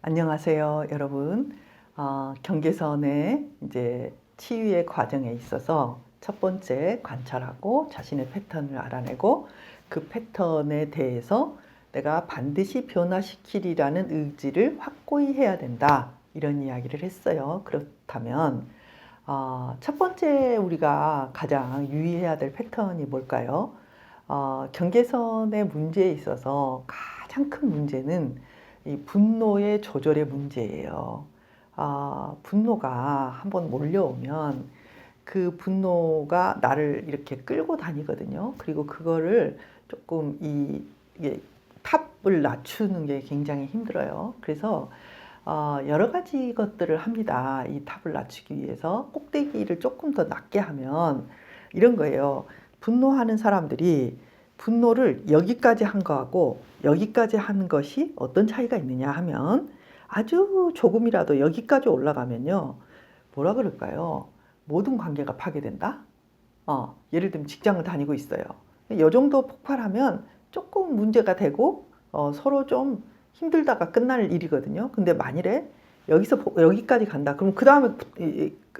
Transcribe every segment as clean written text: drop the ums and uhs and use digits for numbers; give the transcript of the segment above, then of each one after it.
안녕하세요, 여러분. 경계선의 이제 치유의 과정에 있어서 첫 번째 관찰하고 자신의 패턴을 알아내고 그 패턴에 대해서 내가 반드시 변화시키리라는 의지를 확고히 해야 된다. 이런 이야기를 했어요. 그렇다면 첫 번째 우리가 가장 유의해야 될 패턴이 뭘까요? 경계선의 문제에 있어서 가장 큰 문제는 이 분노의 조절의 문제예요. 분노가 한번 몰려오면 그 분노가 나를 이렇게 끌고 다니거든요. 그리고 그거를 조금 이게 탑을 낮추는 게 굉장히 힘들어요. 그래서 여러 가지 것들을 합니다. 이 탑을 낮추기 위해서 꼭대기를 조금 더 낮게 하면 이런 거예요. 분노하는 사람들이 분노를 여기까지 한 거하고 여기까지 하는 것이 어떤 차이가 있느냐 하면 아주 조금이라도 여기까지 올라가면요. 뭐라 그럴까요? 모든 관계가 파괴된다? 예를 들면 직장을 다니고 있어요. 이 정도 폭발하면 조금 문제가 되고 서로 좀 힘들다가 끝날 일이거든요. 근데 만일에 여기까지 간다. 그럼 그 다음에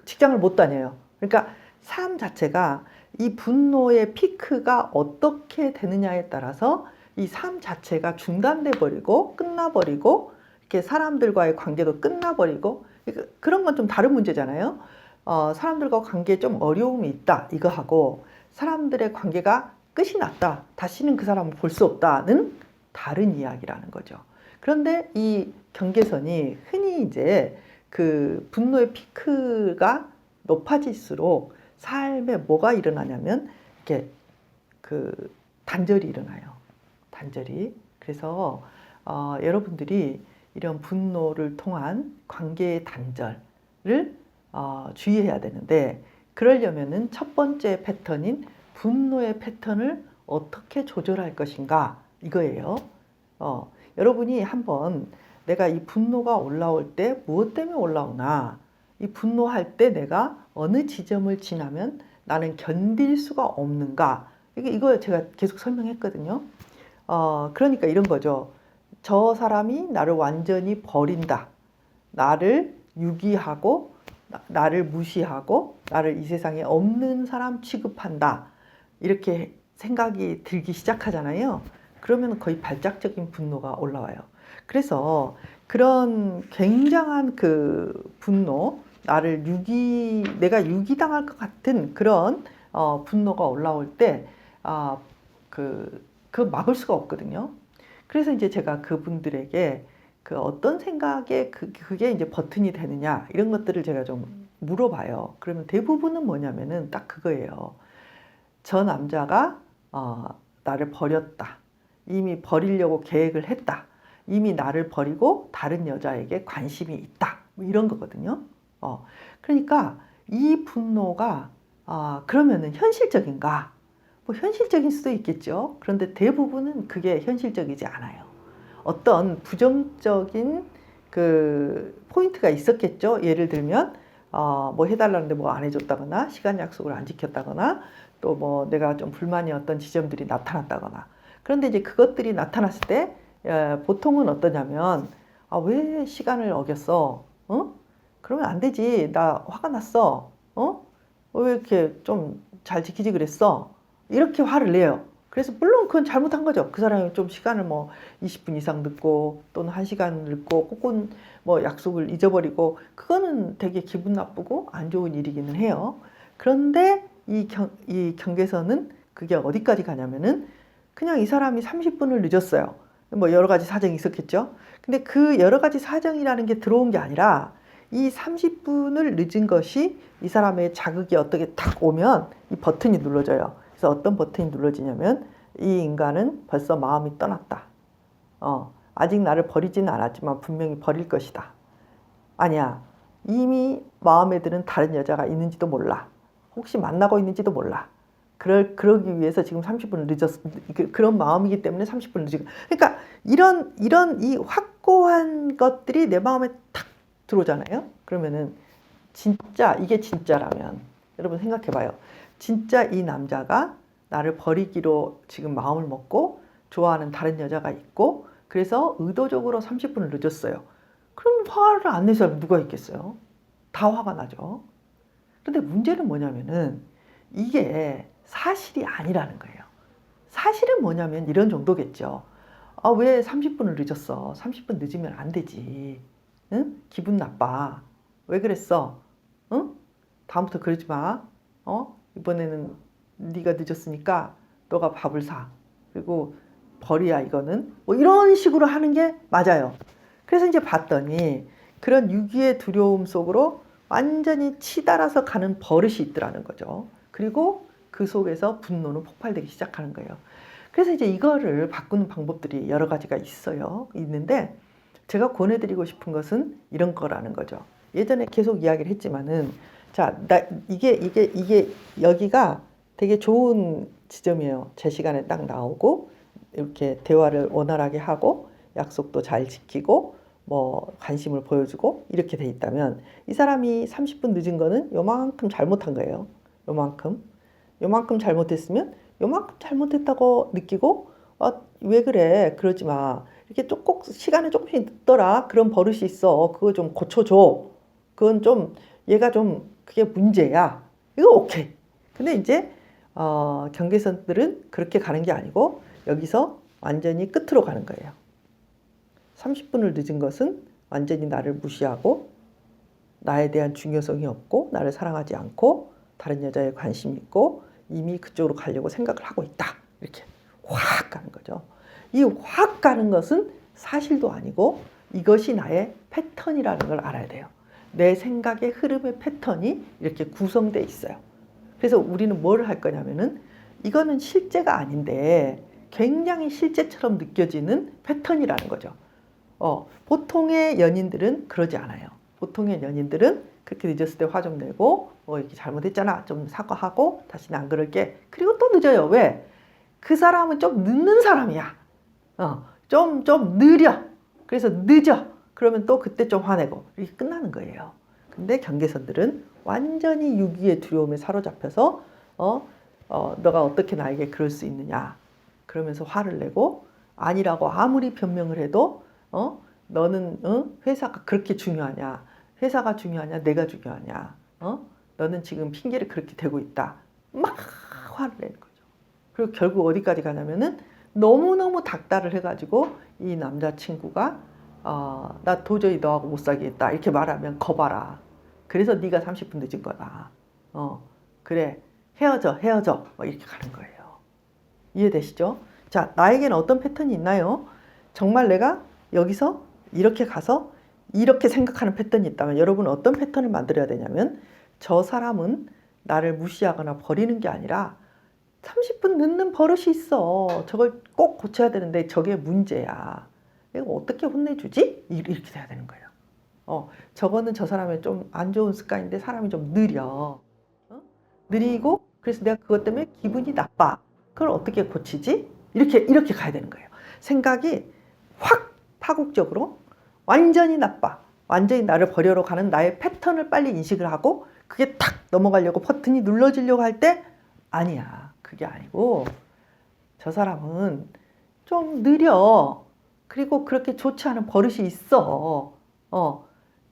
직장을 못 다녀요. 그러니까 삶 자체가 이 분노의 피크가 어떻게 되느냐에 따라서 이 삶 자체가 중단돼 버리고 끝나버리고 이렇게 사람들과의 관계도 끝나버리고 그런 건 좀 다른 문제잖아요. 사람들과 관계에 좀 어려움이 있다 이거하고 사람들의 관계가 끝이 났다 다시는 그 사람을 볼 수 없다는 다른 이야기라는 거죠. 그런데 이 경계선이 흔히 이제 그 분노의 피크가 높아질수록 삶에 뭐가 일어나냐면 이렇게 그 단절이 일어나요. 단절이. 그래서 여러분들이 이런 분노를 통한 관계의 단절을 주의해야 되는데 그러려면은 첫 번째 패턴인 분노의 패턴을 어떻게 조절할 것인가 이거예요. 여러분이 한번 내가 이 분노가 올라올 때 무엇 때문에 올라오나 이 분노할 때 내가 어느 지점을 지나면 나는 견딜 수가 없는가 이거 제가 계속 설명했거든요. 그러니까 이런 거죠. 저 사람이 나를 완전히 버린다. 나를 유기하고 나를 무시하고 나를 이 세상에 없는 사람 취급한다. 이렇게 생각이 들기 시작하잖아요. 그러면 거의 발작적인 분노가 올라와요. 그래서 그런 굉장한 그 분노, 내가 유기당할 것 같은 그런 분노가 올라올 때, 그 막을 수가 없거든요. 그래서 이제 제가 그분들에게 그 어떤 생각에 그게 이제 버튼이 되느냐, 이런 것들을 제가 좀 물어봐요. 그러면 대부분은 뭐냐면은 딱 그거예요. 저 남자가 나를 버렸다. 이미 버리려고 계획을 했다. 이미 나를 버리고 다른 여자에게 관심이 있다. 뭐 이런 거거든요. 그러니까 이 분노가 그러면은 현실적인가? 뭐 현실적인 수도 있겠죠. 그런데 대부분은 그게 현실적이지 않아요. 어떤 부정적인 그 포인트가 있었겠죠. 예를 들면 뭐 해달라는데 뭐 안 해줬다거나 시간 약속을 안 지켰다거나 또 뭐 내가 좀 불만이 어떤 지점들이 나타났다거나 그런데 이제 그것들이 나타났을 때 보통은 어떠냐면 왜 시간을 어겼어? 그러면 안 되지. 나 화가 났어. 왜 이렇게 좀 잘 지키지 그랬어? 이렇게 화를 내요. 그래서 물론 그건 잘못한 거죠. 그 사람이 좀 시간을 뭐 20분 이상 늦고 또는 1시간 늦고 혹은 뭐 약속을 잊어버리고 그거는 되게 기분 나쁘고 안 좋은 일이기는 해요. 그런데 이 경계선은 그게 어디까지 가냐면은 그냥 이 사람이 30분을 늦었어요. 뭐 여러 가지 사정이 있었겠죠. 근데 그 여러 가지 사정이라는 게 들어온 게 아니라 이 30분을 늦은 것이 이 사람의 자극이 어떻게 탁 오면 이 버튼이 눌러져요. 그래서 어떤 버튼이 눌러지냐면 이 인간은 벌써 마음이 떠났다. 아직 나를 버리지는 않았지만 분명히 버릴 것이다. 아니야. 이미 마음에 드는 다른 여자가 있는지도 몰라. 혹시 만나고 있는지도 몰라. 그러기 위해서 지금 30분을 그런 마음이기 때문에 30분을 늦은. 그러니까 이런 이 확고한 것들이 내 마음에 탁 들어오잖아요. 그러면은 이게 진짜라면 여러분 생각해봐요. 진짜 이 남자가 나를 버리기로 지금 마음을 먹고 좋아하는 다른 여자가 있고 그래서 의도적으로 30분을 늦었어요. 그럼 화를 안 낼 사람이 누가 있겠어요? 다 화가 나죠. 그런데 문제는 뭐냐면은 이게 사실이 아니라는 거예요. 사실은 뭐냐면 이런 정도겠죠. 아, 왜 30분을 늦었어? 30분 늦으면 안 되지. 응? 기분 나빠. 왜 그랬어? 응? 다음부터 그러지 마. 이번에는 네가 늦었으니까 너가 밥을 사. 그리고 벌이야 이거는. 뭐 이런 식으로 하는 게 맞아요. 그래서 이제 봤더니 그런 유기의 두려움 속으로 완전히 치달아서 가는 버릇이 있더라는 거죠. 그리고 그 속에서 분노는 폭발되기 시작하는 거예요. 그래서 이제 이거를 바꾸는 방법들이 여러 가지가 있는데 제가 권해드리고 싶은 것은 이런 거라는 거죠. 예전에 계속 이야기를 했지만은 자, 이게 여기가 되게 좋은 지점이에요. 제 시간에 딱 나오고 이렇게 대화를 원활하게 하고 약속도 잘 지키고 뭐 관심을 보여주고 이렇게 돼 있다면 이 사람이 30분 늦은 거는 요만큼 잘못한 거예요. 요만큼 잘못했으면 요만큼 잘못했다고 느끼고 왜 그래 그러지 마 이렇게 꼭 시간이 조금씩 늦더라 그런 버릇이 있어 그거 좀 고쳐줘 그건 좀 얘가 좀 그게 문제야 이거 오케이. 근데 이제 경계선들은 그렇게 가는 게 아니고 여기서 완전히 끝으로 가는 거예요. 30분을 늦은 것은 완전히 나를 무시하고 나에 대한 중요성이 없고 나를 사랑하지 않고 다른 여자에 관심 있고 이미 그쪽으로 가려고 생각을 하고 있다. 이렇게 확 가는 거죠. 이 확 가는 것은 사실도 아니고 이것이 나의 패턴이라는 걸 알아야 돼요. 내 생각의 흐름의 패턴이 이렇게 구성되어 있어요. 그래서 우리는 뭘 할 거냐면은 이거는 실제가 아닌데 굉장히 실제처럼 느껴지는 패턴이라는 거죠. 보통의 연인들은 그러지 않아요. 보통의 연인들은 그렇게 늦었을 때 화 좀 내고 이렇게 잘못했잖아 좀 사과하고 다시는 안 그럴게. 그리고 또 늦어요. 왜? 그 사람은 좀 늦는 사람이야. 좀 느려. 그래서 늦어. 그러면 또 그때 좀 화내고 이렇게 끝나는 거예요. 근데 경계선들은 완전히 유기의 두려움에 사로잡혀서 너가 어떻게 나에게 그럴 수 있느냐 그러면서 화를 내고 아니라고 아무리 변명을 해도 너는 회사가 그렇게 중요하냐 회사가 중요하냐 내가 중요하냐 너는 지금 핑계를 그렇게 대고 있다 막 화를 내는 거죠. 그리고 결국 어디까지 가냐면은 너무너무 닥달을 해가지고 이 남자친구가 나 도저히 너하고 못 살겠다 이렇게 말하면 거봐라 그래서 네가 30분 늦은 거다 그래 헤어져 뭐 이렇게 가는 거예요. 이해되시죠? 자, 나에게는 어떤 패턴이 있나요? 정말 내가 여기서 이렇게 가서 이렇게 생각하는 패턴이 있다면 여러분은 어떤 패턴을 만들어야 되냐면 저 사람은 나를 무시하거나 버리는 게 아니라 30분 늦는 버릇이 있어. 저걸 꼭 고쳐야 되는데 저게 문제야. 내가 어떻게 혼내주지? 이렇게 돼야 되는 거예요. 저거는 저 사람의 좀 안 좋은 습관인데 사람이 좀 느려. 느리고 그래서 내가 그것 때문에 기분이 나빠. 그걸 어떻게 고치지? 이렇게 가야 되는 거예요. 생각이 확 파국적으로 완전히 나빠. 완전히 나를 버리러 가는 나의 패턴을 빨리 인식을 하고 그게 탁 넘어가려고 버튼이 눌러지려고 할 때 아니야. 그게 아니고 저 사람은 좀 느려. 그리고 그렇게 좋지 않은 버릇이 있어.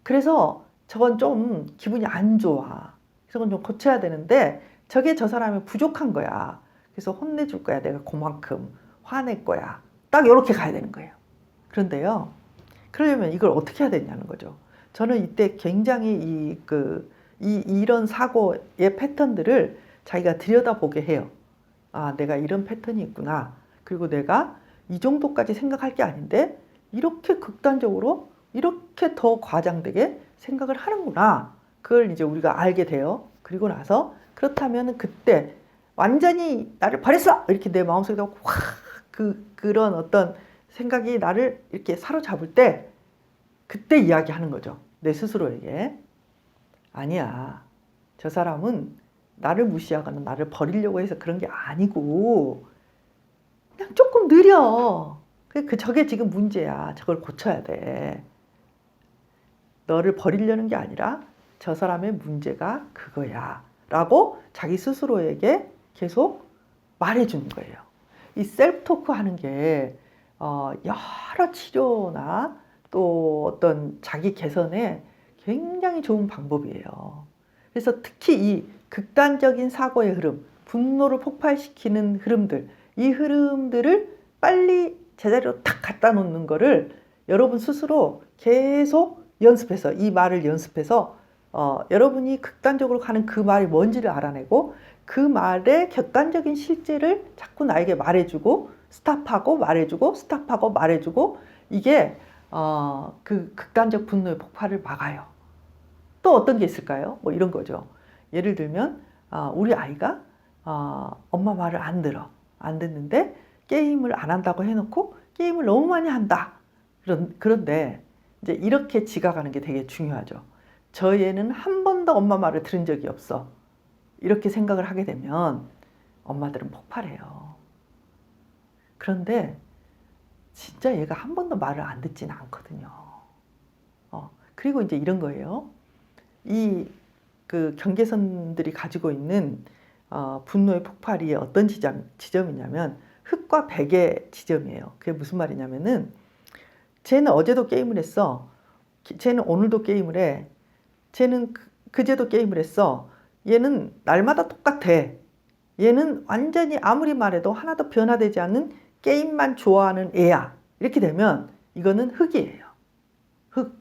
그래서 저건 좀 기분이 안 좋아. 저건 좀 고쳐야 되는데 저게 저 사람의 부족한 거야. 그래서 혼내줄 거야. 내가 그만큼 화낼 거야. 딱 이렇게 가야 되는 거예요. 그런데요. 그러려면 이걸 어떻게 해야 되냐는 거죠. 저는 이때 굉장히 이런 사고의 패턴들을 자기가 들여다보게 해요. 아, 내가 이런 패턴이 있구나. 그리고 내가 이 정도까지 생각할 게 아닌데 이렇게 극단적으로 이렇게 더 과장되게 생각을 하는구나. 그걸 이제 우리가 알게 돼요. 그리고 나서 그렇다면 그때 완전히 나를 버렸어! 이렇게 내 마음속에 확 그런 어떤 생각이 나를 이렇게 사로잡을 때 그때 이야기하는 거죠. 내 스스로에게. 아니야. 저 사람은 나를 무시하거나 나를 버리려고 해서 그런 게 아니고 그냥 조금 느려. 저게 지금 문제야. 저걸 고쳐야 돼. 너를 버리려는 게 아니라 저 사람의 문제가 그거야. 라고 자기 스스로에게 계속 말해주는 거예요. 이 셀프 토크 하는 게 여러 치료나 또 어떤 자기 개선에 굉장히 좋은 방법이에요. 그래서 특히 이 극단적인 사고의 흐름, 분노를 폭발시키는 흐름들, 이 흐름들을 빨리 제자리로 탁 갖다 놓는 거를 여러분 스스로 계속 연습해서, 이 말을 연습해서 여러분이 극단적으로 가는 그 말이 뭔지를 알아내고 그 말의 객관적인 실제를 자꾸 나에게 말해주고 스탑하고 말해주고 스탑하고 말해주고 이게 그 극단적 분노의 폭발을 막아요. 또 어떤 게 있을까요? 뭐 이런 거죠. 예를 들면 우리 아이가 엄마 말을 안 들어. 안 듣는데 게임을 안 한다고 해놓고 게임을 너무 많이 한다. 그런데 이제 이렇게 지각하는 게 되게 중요하죠. 저 애는 한 번도 엄마 말을 들은 적이 없어. 이렇게 생각을 하게 되면 엄마들은 폭발해요. 그런데 진짜 얘가 한 번도 말을 안 듣지는 않거든요. 그리고 이제 이런 거예요. 그 경계선들이 가지고 있는 분노의 폭발이 어떤 지점이냐면 흑과 백의 지점이에요. 그게 무슨 말이냐면은 쟤는 어제도 게임을 했어. 쟤는 오늘도 게임을 해. 쟤는 그제도 게임을 했어. 얘는 날마다 똑같아. 얘는 완전히 아무리 말해도 하나도 변화되지 않는 게임만 좋아하는 애야. 이렇게 되면 이거는 흑이에요. 흑.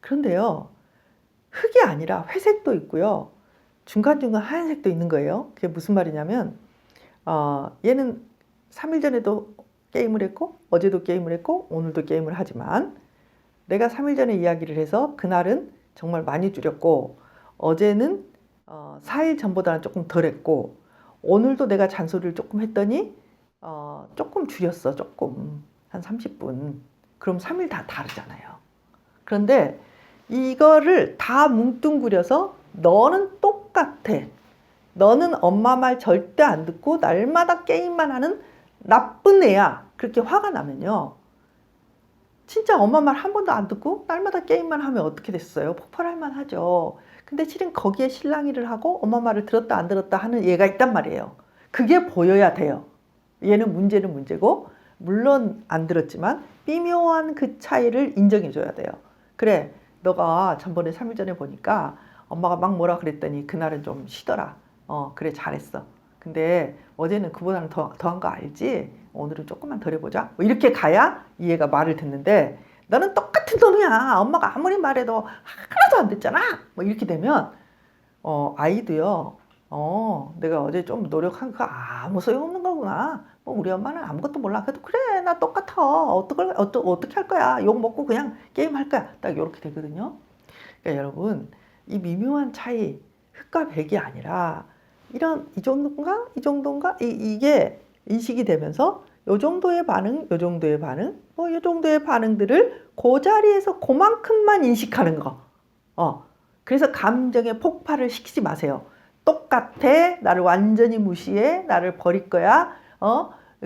그런데요. 흑이 아니라 회색도 있고요. 중간중간 하얀색도 있는 거예요. 그게 무슨 말이냐면 얘는 3일 전에도 게임을 했고 어제도 게임을 했고 오늘도 게임을 하지만 내가 3일 전에 이야기를 해서 그날은 정말 많이 줄였고 어제는 4일 전보다는 조금 덜 했고 오늘도 내가 잔소리를 조금 했더니 조금 줄였어. 조금 한 30분. 그럼 3일 다 다르잖아요. 그런데 이거를 다 뭉뚱그려서 너는 똑같아. 너는 엄마 말 절대 안 듣고 날마다 게임만 하는 나쁜 애야. 그렇게 화가 나면요. 진짜 엄마 말 한 번도 안 듣고 날마다 게임만 하면 어떻게 됐어요? 폭발할 만하죠. 근데 실은 거기에 실랑이를 하고 엄마 말을 들었다 안 들었다 하는 얘가 있단 말이에요. 그게 보여야 돼요. 얘는 문제는 문제고 물론 안 들었지만 미묘한 그 차이를 인정해 줘야 돼요. 그래, 너가 전번에 3일 전에 보니까 엄마가 막 뭐라 그랬더니 그날은 좀 쉬더라. 그래, 잘했어. 근데 어제는 그보다는 더한 거 알지? 오늘은 조금만 덜 해보자. 뭐 이렇게 가야 이 애가 말을 듣는데 너는 똑같은 놈이야. 엄마가 아무리 말해도 하나도 안 듣잖아. 뭐 이렇게 되면 아이도요. 내가 어제 좀 노력한 거 아무 소용없는 거구나. 뭐 우리 엄마는 아무것도 몰라. 그래도 그래, 나 똑같아. 어떻게 할 거야? 욕 먹고 그냥 게임 할 거야. 딱 이렇게 되거든요. 그러니까 여러분, 이 미묘한 차이, 흑과 백이 아니라 이 정도인가? 이게 인식이 되면서 요 정도의 반응, 요 정도의 반응, 요 정도의 반응들을 그 자리에서 그만큼만 인식하는 거. 그래서 감정의 폭발을 시키지 마세요. 똑같아. 나를 완전히 무시해. 나를 버릴 거야.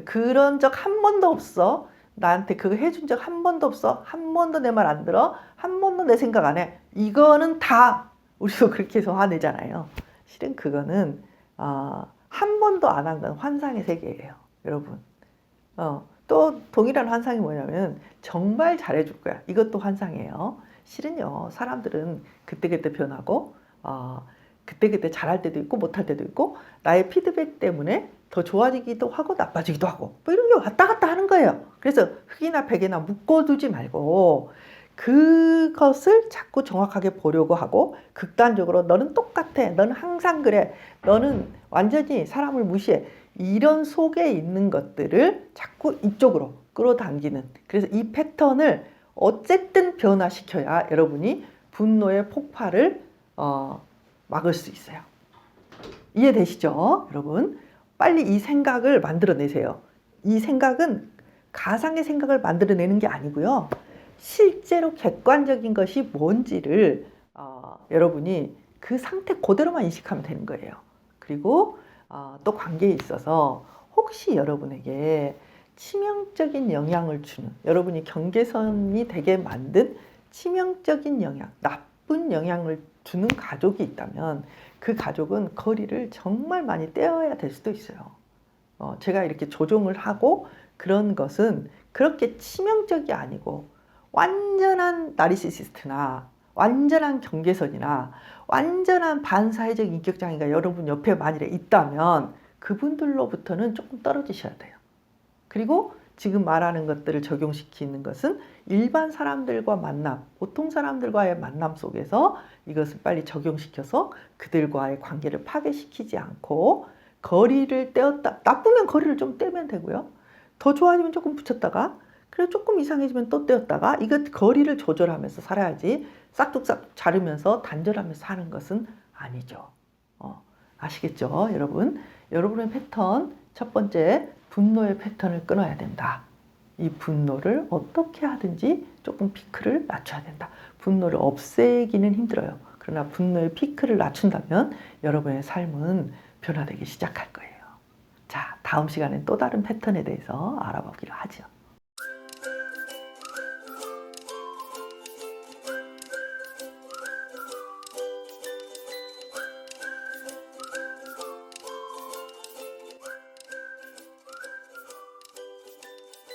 그런 적 한 번도 없어. 나한테 그거 해준 적 한 번도 없어. 한 번도 내 말 안 들어. 한 번도 내 생각 안 해. 이거는 다 우리도 그렇게 해서 화내잖아요. 실은 그거는 한 번도 안 한 건 환상의 세계예요. 여러분. 또 동일한 환상이 뭐냐면 정말 잘해줄 거야. 이것도 환상이에요. 실은요. 사람들은 그때그때 변하고 그때그때 잘할 때도 있고 못할 때도 있고 나의 피드백 때문에 더 좋아지기도 하고 나빠지기도 하고 뭐 이런 게 왔다 갔다 하는 거예요. 그래서 흑이나 백이나 묶어두지 말고 그것을 자꾸 정확하게 보려고 하고 극단적으로 너는 똑같아. 너는 항상 그래. 너는 완전히 사람을 무시해. 이런 속에 있는 것들을 자꾸 이쪽으로 끌어당기는 그래서 이 패턴을 어쨌든 변화시켜야 여러분이 분노의 폭발을 막을 수 있어요. 이해되시죠? 여러분 빨리 이 생각을 만들어내세요. 이 생각은 가상의 생각을 만들어내는 게 아니고요. 실제로 객관적인 것이 뭔지를 여러분이 그 상태 그대로만 인식하면 되는 거예요. 그리고 또 관계에 있어서 혹시 여러분에게 치명적인 영향을 주는 여러분이 경계선이 되게 만든 치명적인 영향, 나쁜 영향을 주는 가족이 있다면 그 가족은 거리를 정말 많이 떼어야 될 수도 있어요. 제가 이렇게 조종을 하고 그런 것은 그렇게 치명적이 아니고 완전한 나르시시스트나 완전한 경계선이나 완전한 반사회적 인격장애가 여러분 옆에 만일에 있다면 그분들로부터는 조금 떨어지셔야 돼요. 그리고 지금 말하는 것들을 적용시키는 것은 일반 사람들과 만남, 보통 사람들과의 만남 속에서 이것을 빨리 적용시켜서 그들과의 관계를 파괴시키지 않고 거리를 떼었다. 나쁘면 거리를 좀 떼면 되고요. 더 좋아지면 조금 붙였다가 그리고 조금 이상해지면 또 떼었다가 이거 거리를 조절하면서 살아야지 싹둑싹둑 자르면서 단절하면서 사는 것은 아니죠. 아시겠죠, 여러분? 여러분의 패턴, 첫 번째 분노의 패턴을 끊어야 된다. 이 분노를 어떻게 하든지 조금 피크를 낮춰야 된다. 분노를 없애기는 힘들어요. 그러나 분노의 피크를 낮춘다면 여러분의 삶은 변화되기 시작할 거예요. 자, 다음 시간엔 또 다른 패턴에 대해서 알아보기로 하죠.